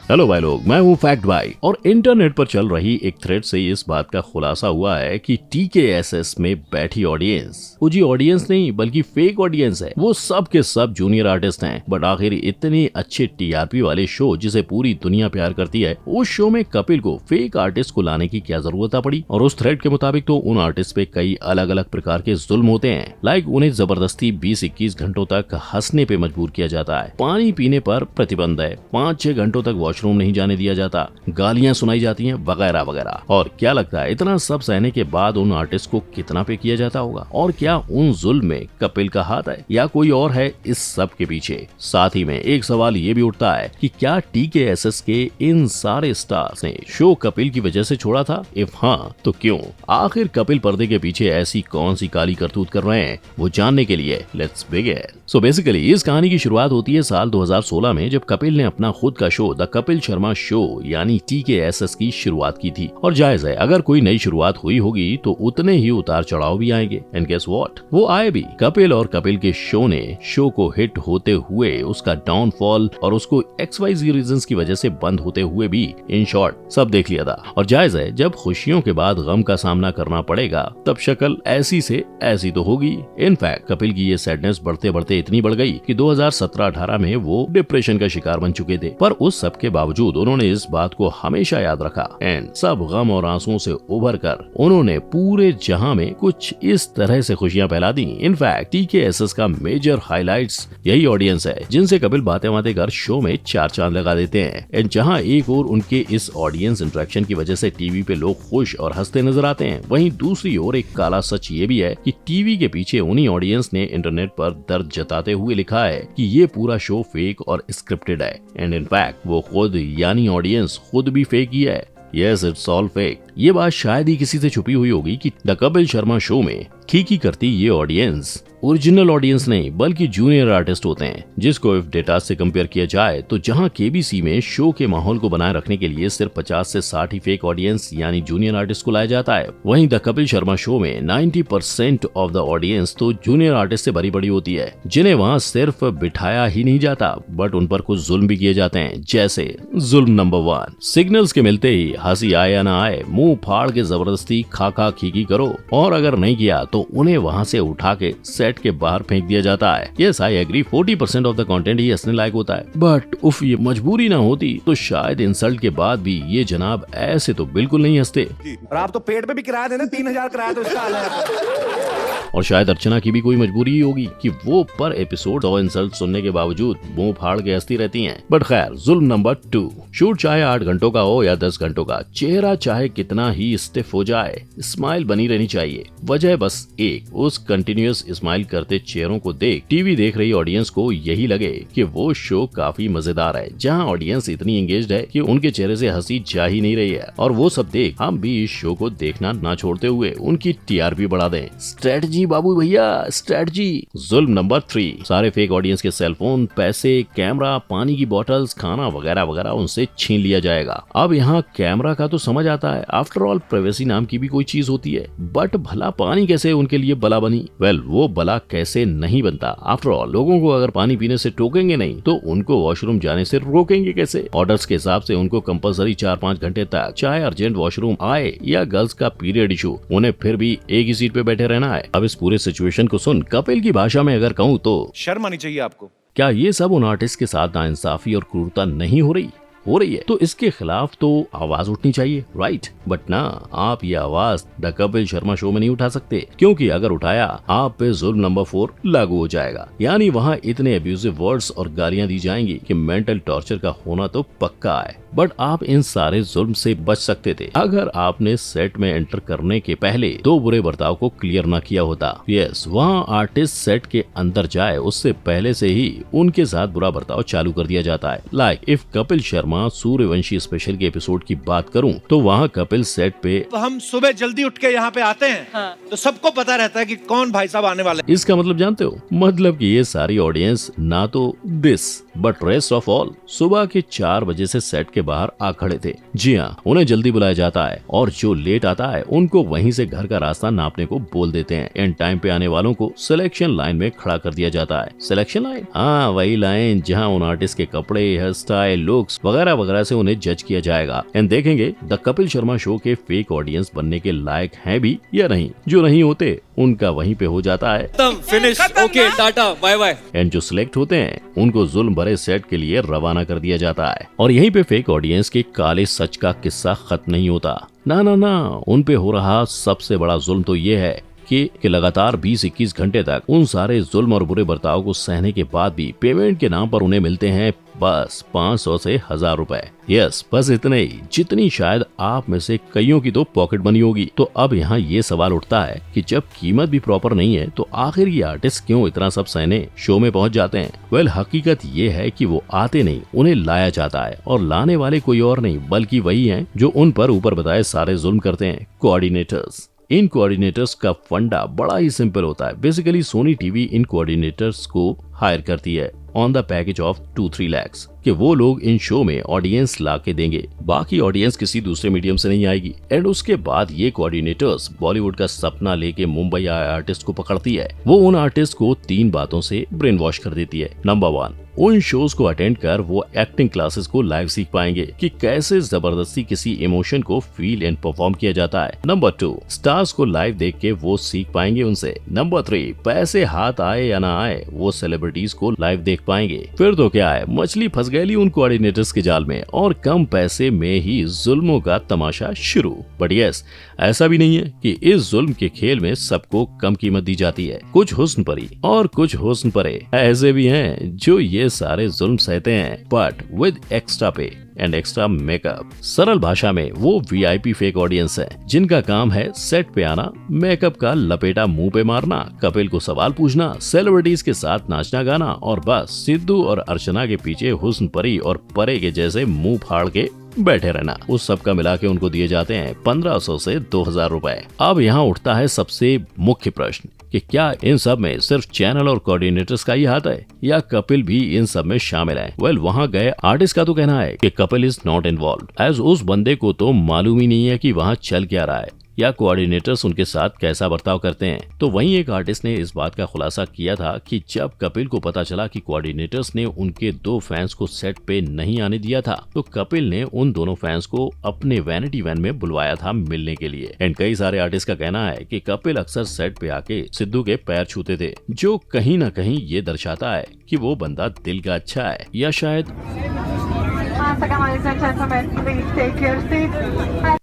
Hello भाई लोग, मैं हूँ फैक्ट भाई और इंटरनेट पर चल रही एक थ्रेड से इस बात का खुलासा हुआ है कि TKSS में बैठी ऑडियंस वो जी ऑडियंस नहीं बल्कि फेक ऑडियंस है। वो सब के सब जूनियर आर्टिस्ट हैं। बट आखिर इतने अच्छे TRP वाले शो जिसे पूरी दुनिया प्यार करती है, उस शो में कपिल को फेक आर्टिस्ट को लाने की क्या जरूरत पड़ी। और उस थ्रेड के मुताबिक तो उन आर्टिस्ट पे कई अलग अलग प्रकार के जुल्म होते हैं। लाइक उन्हें जबरदस्ती 20-21 घंटों तक हंसने पे मजबूर किया जाता है, पानी पीने पर प्रतिबंध है, 5-6 घंटों तक वॉशरूम नहीं जाने दिया जाता, गालियां सुनाई जाती हैं वगैरह वगैरह। और क्या लगता है इतना सब सहने के बाद उन आर्टिस्ट को कितना पे किया जाता होगा? और क्या उन जुल्म में कपिल का हाथ है या कोई और है इस सब के पीछे? साथ ही में एक सवाल ये भी उठता है कि क्या TKSS के इन सारे स्टार्स ने शो कपिल की वजह से छोड़ा था? इफ हाँ तो क्यों? आखिर कपिल पर्दे के पीछे ऐसी कौन सी काली करतूत कर रहे हैं, वो जानने के लिए लेट्स बिगिन। सो बेसिकली इस कहानी की शुरुआत होती है साल 2016 में, जब कपिल ने अपना खुद का show the Kapil Sharma show यानी TKSS की शुरुआत की थी। और जायज है, अगर कोई नई शुरुआत हुई होगी तो उतने ही उतार चढ़ाव भी आएंगे। एंड गेस व्हाट, वो आए भी। कपिल और कपिल के शो ने शो को हिट होते हुए उसका डाउनफॉल और उसको XYZ रीजंस की वजह से बंद होते हुए भी इन शॉर्ट सब देख लिया था। और जायज है, जब खुशियों के बाद गम का सामना करना पड़ेगा तब शक्ल ऐसी से ऐसी तो होगी। इनफैक्ट कपिल की ये सैडनेस बढ़ते बढ़ते इतनी बढ़ गई कि 2017-18 में वो डिप्रेशन का शिकार बन चुके थे। पर उस सब के बावजूद उन्होंने इस बात को हमेशा याद रखा एंड सब गम और आंसुओं से उभर कर उन्होंने पूरे जहां में कुछ इस तरह से खुशियां फैला दी। इनफैक्ट TKSS का मेजर हाइलाइट्स यही ऑडियंस है जिनसे कपिल बातें बातें कर शो में 4 चांद लगा देते हैं। एंड जहां एक और उनके इस ऑडियंस इंटरेक्शन की वजह से टीवी पे लोग खुश और हंसते नजर आते हैं, वहीं दूसरी ओर एक काला सच ये भी है कि टीवी के पीछे उन्हीं ऑडियंस ने इंटरनेट पर दर्द जताते हुए लिखा है कि ये पूरा शो फेक और स्क्रिप्टेड है। एंड इनफैक्ट वो खुद यानी ऑडियंस खुद भी फेक ही है। Yes, it's all fake. ये बात शायद ही किसी से छुपी हुई होगी कि द कपिल शर्मा शो में खीखी करती ये ऑडियंस ओरिजिनल ऑडियंस नहीं बल्कि जूनियर आर्टिस्ट होते हैं, जिसको इफ डेटा से कंपेयर किया जाए तो जहां KBC में शो के माहौल को बनाए रखने के लिए सिर्फ 50 से 60 ही फेक ऑडियंस यानी जूनियर आर्टिस्ट को लाया जाता है, वहीं द कपिल शर्मा शो में 90% ऑफ द ऑडियंस तो जूनियर आर्टिस्ट से भरी पड़ी होती है, जिन्हें वहां सिर्फ बिठाया ही नहीं जाता बट उन पर कुछ जुल्म भी किए जाते हैं। जैसे जुल्म नंबर 1, सिग्नल्स के मिलते ही हंसी आए या ना आए मुंह फाड़ के जबरदस्ती खा खीखी करो, और अगर नहीं किया तो उन्हें वहां से उठा के सेट के बाहर फेंक दिया जाता है। Yes, I agree, 40% of the content ही हंसने लायक होता है। बट उफ, ये मजबूरी ना होती तो शायद इंसल्ट के बाद भी ये जनाब ऐसे तो बिल्कुल नहीं हंसते। और आप तो पेट पे भी किराया देते, 3000 किराया तो इसका हाल है। और शायद अर्चना की भी कोई मजबूरी ही होगी कि वो पर एपिसोड और इंसल्ट सुनने के बावजूद मुंह फाड़ के हंसती रहती हैं। बट खैर, जुल्म नंबर 2, शूट चाहे 8 घंटों का हो या 10 घंटों का, चेहरा चाहे कितना ही स्टिफ हो जाए, स्माइल बनी रहनी चाहिए। वजह बस एक, उस कंटिन्यूअस स्माइल करते चेहरों को देख टीवी देख रही ऑडियंस को यही लगे कि वो शो काफी मजेदार है, जहां ऑडियंस इतनी एंगेज्ड है कि उनके चेहरे से हंसी जा ही नहीं रही है। और वो सब देख हम भी इस शो को देखना ना छोड़ते हुए उनकी TRP बढ़ा दें। स्ट्रेटजी बाबू भैया, स्ट्रेटजी। जुल्म नंबर 3, सारे फेक ऑडियंस के सेलफोन, पैसे, कैमरा, पानी की बोतल्स, खाना वगैरह वगैरह उनसे छीन लिया जाएगा। अब यहाँ कैमरा का तो समझ आता है, आफ्टर ऑल प्राइवेसी नाम की भी कोई चीज होती है, बट भला पानी कैसे उनके लिए बला बनी? वेल, वो बला कैसे नहीं बनता? आफ्टर ऑल लोगों को अगर पानी पीने से टोकेंगे नहीं तो उनको वॉशरूम जाने से रोकेंगे कैसे? ऑर्डर्स के हिसाब से उनको कंपलसरी 4-5 घंटे तक चाहे अर्जेंट वॉशरूम आए या गर्ल्स का पीरियड इशू, उन्हें फिर भी एक ही सीट पे बैठे रहना है। अब इस पूरे सिचुएशन को सुन कपिल की भाषा में अगर कहूँ तो शर्म आनी चाहिए आपको। क्या ये सब उन आर्टिस्ट के साथ नाइंसाफी और क्रूरता नहीं हो रही है? तो इसके खिलाफ तो आवाज उठनी चाहिए, राइट? बट ना, आप ये आवाज द कपिल शर्मा शो में नहीं उठा सकते, क्योंकि अगर उठाया आप पे जुल्म नंबर 4 लागू हो जाएगा। यानी वहाँ इतने अब्यूजिव वर्ड्स और गालियां दी जाएंगी कि मेंटल टॉर्चर का होना तो पक्का है। बट आप इन सारे जुल्म से बच सकते थे अगर आपने सेट में एंटर करने के पहले 2 बुरे बर्ताव को क्लियर ना किया होता। यस, वहाँ आर्टिस्ट सेट के अंदर जाए उससे पहले से ही उनके साथ बुरा बर्ताव चालू कर दिया जाता है। Like if Kapil Sharma Suryavanshi special के एपिसोड की बात करूं तो वहाँ कपिल सेट पे तो हम सुबह जल्दी उठ के यहाँ पे आते हैं, हाँ। तो सबको पता रहता है कि कौन भाई साहब आने वाले। इसका मतलब जानते हो? मतलब कि ये सारी ऑडियंस ना तो this but rest of all सुबह के 4 बजे से सेट के बाहर आ खड़े थे। जी हाँ, उन्हें जल्दी बुलाया जाता है और जो लेट आता है उनको वहीं से घर का रास्ता नापने को बोल देते हैं। एंड टाइम पे आने वालों को सिलेक्शन लाइन में खड़ा कर दिया जाता है। सिलेक्शन लाइन, हाँ वही लाइन जहाँ उन आर्टिस्ट के कपड़े, हेयर स्टाइल, लुक्स वगैरह वगैरह से उन्हें जज किया जाएगा। एंड देखेंगे द कपिल शर्मा शो के फेक ऑडियंस बनने के लायक हैं भी या नहीं। जो नहीं होते उनका वहीं पे हो जाता है finish, okay tata bye bye. And जो सिलेक्ट होते हैं उनको जुल्म भरे सेट के लिए रवाना कर दिया जाता है। और यहीं पे फेक ऑडियंस के काले सच का किस्सा खत्म नहीं होता। ना, उन पे हो रहा सबसे बड़ा जुल्म तो ये है कि लगातार 20-21 घंटे तक उन सारे जुल्म और बुरे बर्ताव को सहने के बाद भी पेमेंट के नाम पर उन्हें मिलते हैं बस 500 से 1000 रुपए। यस, बस इतने ही, जितनी शायद आप में से कईयों की तो पॉकेट मनी होगी। तो अब यहाँ ये सवाल उठता है कि जब कीमत भी प्रॉपर नहीं है तो आखिर ये आर्टिस्ट क्यों इतना सब सहने शो में पहुँच जाते हैं? वेल, हकीकत ये है कि वो आते नहीं, उन्हें लाया जाता है और लाने वाले कोई और नहीं बल्कि वही है जो उन पर ऊपर बताए सारे जुल्म करते हैं, कोऑर्डिनेटर्स। इन कोऑर्डिनेटर्स का फंडा बड़ा ही सिंपल होता है। बेसिकली सोनी टीवी इन कोऑर्डिनेटर्स को हायर करती है on the package of 2-3 lakhs कि वो लोग इन शो में ऑडियंस ला के देंगे। बाकी ऑडियंस किसी दूसरे मीडियम से नहीं आएगी। एंड उसके बाद ये कोऑर्डिनेटर्स बॉलीवुड का सपना लेके मुंबई आए आर्टिस्ट को पकड़ती है। वो उन आर्टिस्ट को 3 बातों से ब्रेन वॉश कर देती है। नंबर 1, उन शोज को अटेंड कर वो एक्टिंग क्लासेस को लाइव सीख पाएंगे कि कैसे जबरदस्ती किसी इमोशन को फील एंड परफॉर्म किया जाता है। नंबर 2, स्टार्स को लाइव देख के वो सीख पाएंगे उनसे। नंबर 3, पैसे हाथ आए या ना आए वो सेलिब्रिटीज को लाइव देख पाएंगे। फिर तो क्या है, मछली फंस गई उन कोऑर्डिनेटर्स के जाल में और कम पैसे में ही जुल्मों का तमाशा शुरू। बट यस, ऐसा भी नहीं है कि इस जुल्म के खेल में सबको कम कीमत दी जाती है। कुछ हुस्न परी और कुछ हुस्न परे ऐसे भी हैं जो ये सारे जुल्म सहते हैं बट विद एक्स्ट्रा पे एंड एक्स्ट्रा मेकअप। सरल भाषा में वो वीआईपी फेक ऑडियंस है जिनका काम है सेट पे आना, मेकअप का लपेटा मुंह पे मारना, कपिल को सवाल पूछना, सेलिब्रिटीज के साथ नाचना गाना और बस सिद्धू और अर्चना के पीछे हुस्न परी और परे के जैसे मुंह फाड़ के बैठे रहना। उस सब का मिला के उनको दिए जाते हैं 1500 से 2000 रुपए। अब यहाँ उठता है सबसे मुख्य प्रश्न कि क्या इन सब में सिर्फ चैनल और कोऑर्डिनेटर्स का ही हाथ है या कपिल भी इन सब में शामिल है? वेल, वहाँ गए आर्टिस्ट का तो कहना है कि Kapil is not involve as उस बंदे को तो मालूम ही नहीं है कि वहाँ चल क्या रहा है या कोऑर्डिनेटर्स उनके साथ कैसा बर्ताव करते हैं। तो वहीं एक आर्टिस्ट ने इस बात का खुलासा किया था कि जब कपिल को पता चला कि कोऑर्डिनेटर्स ने उनके 2 फैंस को सेट पे नहीं आने दिया था तो कपिल ने उन दोनों फैंस को अपने वैनिटी वैन में बुलवाया था मिलने के लिए। एंड कई सारे आर्टिस्ट का कहना है कि कपिल अक्सर सेट पे आके सिद्धू के पैर छूते थे, जो कहीं न कहीं ये दर्शाता है कि वो बंदा दिल का अच्छा है या शायद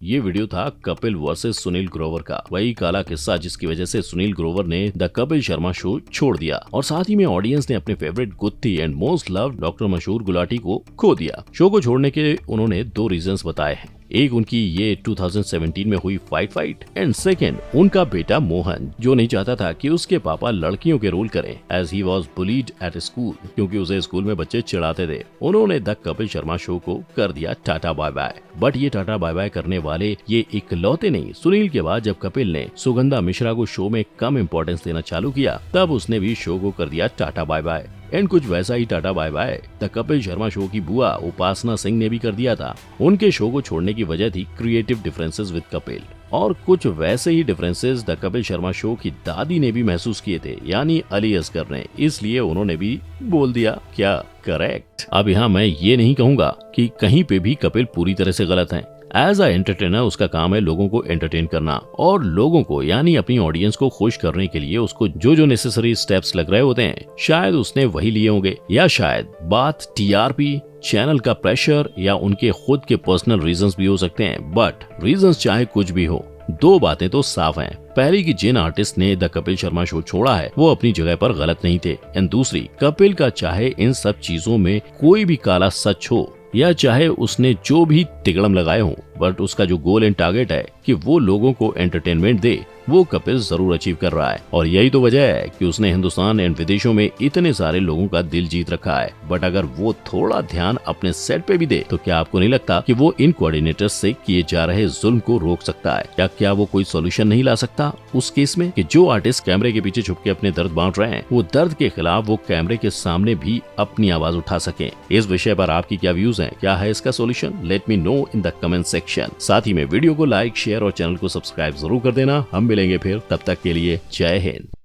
ये वीडियो था कपिल वर्सेस सुनील ग्रोवर का, वही काला किस्सा जिसकी वजह से सुनील ग्रोवर ने द कपिल शर्मा शो छोड़ दिया और साथ ही में ऑडियंस ने अपने favourite Gutthi and most loved doctor Mashoor Gulati को खो दिया। शो को छोड़ने के उन्होंने 2 रीजंस बताए हैं। एक उनकी ये 2017 में हुई फाइट एंड सेकेंड उनका बेटा मोहन जो नहीं चाहता था कि उसके पापा लड़कियों के रोल करें as he was bullied at school, क्योंकि उसे स्कूल में बच्चे चिढ़ाते थे। उन्होंने द कपिल शर्मा शो को कर दिया टाटा बाय बाय। बट ये टाटा बाय बाय करने वाले ये इकलौते नहीं। सुनील के बाद जब कपिल ने सुगंधा मिश्रा को शो में कम इम्पोर्टेंस देना चालू किया तब उसने भी शो को कर दिया टाटा बाय बाय। एंड कुछ वैसा ही tata bye bye the Kapil Sharma show की बुआ उपासना सिंह ने भी कर दिया था। उनके शो को छोड़ने की वजह थी क्रिएटिव डिफरेंसेस विद कपिल, और कुछ वैसे ही differences the Kapil Sharma show की दादी ने भी महसूस किए थे, यानी अली असगर ने, इसलिए उन्होंने भी बोल दिया क्या करेक्ट। अब यहाँ मैं ये नहीं कहूँगा कि कहीं पे भी कपिल पूरी तरह से गलत हैं। एज अ एंटरटेनर उसका काम है लोगों को एंटरटेन करना और लोगों को यानी अपनी ऑडियंस को खुश करने के लिए उसको जो जो नेसेसरी स्टेप्स लग रहे होते हैं शायद उसने वही लिए होंगे, या शायद बात टीआरपी, चैनल का प्रेशर या उनके खुद के पर्सनल रीजंस भी हो सकते हैं। बट रीजंस चाहे कुछ भी हो, 2 बातें तो साफ हैं। पहली कि जिन आर्टिस्ट ने द कपिल शर्मा शो छोड़ा है वो अपनी जगह पर गलत नहीं थे, एंड दूसरी कपिल का चाहे इन सब चीजों में कोई भी काला सच हो या चाहे उसने जो भी तिगड़म लगाए हो, बट उसका जो गोल एंड टारगेट है कि वो लोगों को एंटरटेनमेंट दे, वो कपिल जरूर अचीव कर रहा है। और यही तो वजह है कि उसने हिंदुस्तान एंड विदेशों में इतने सारे लोगों का दिल जीत रखा है। बट अगर वो थोड़ा ध्यान अपने सेट पे भी दे तो क्या आपको नहीं लगता कि वो इन कोऑर्डिनेटर्स से किए जा रहे जुल्म को रोक सकता है? क्या वो कोई सॉल्यूशन नहीं ला सकता उस केस में कि जो आर्टिस्ट कैमरे के पीछे छुप के अपने दर्द बांट रहे हैं, वो दर्द के खिलाफ वो कैमरे के सामने भी अपनी आवाज उठा सकें? इस विषय पर आपकी क्या व्यूज हैं? क्या है इसका solution? Let me know in the comment section. साथ ही में वीडियो को लाइक, शेयर और चैनल को सब्सक्राइब जरूर कर देना। हम मिलेंगे फिर, तब तक के लिए जय हिंद।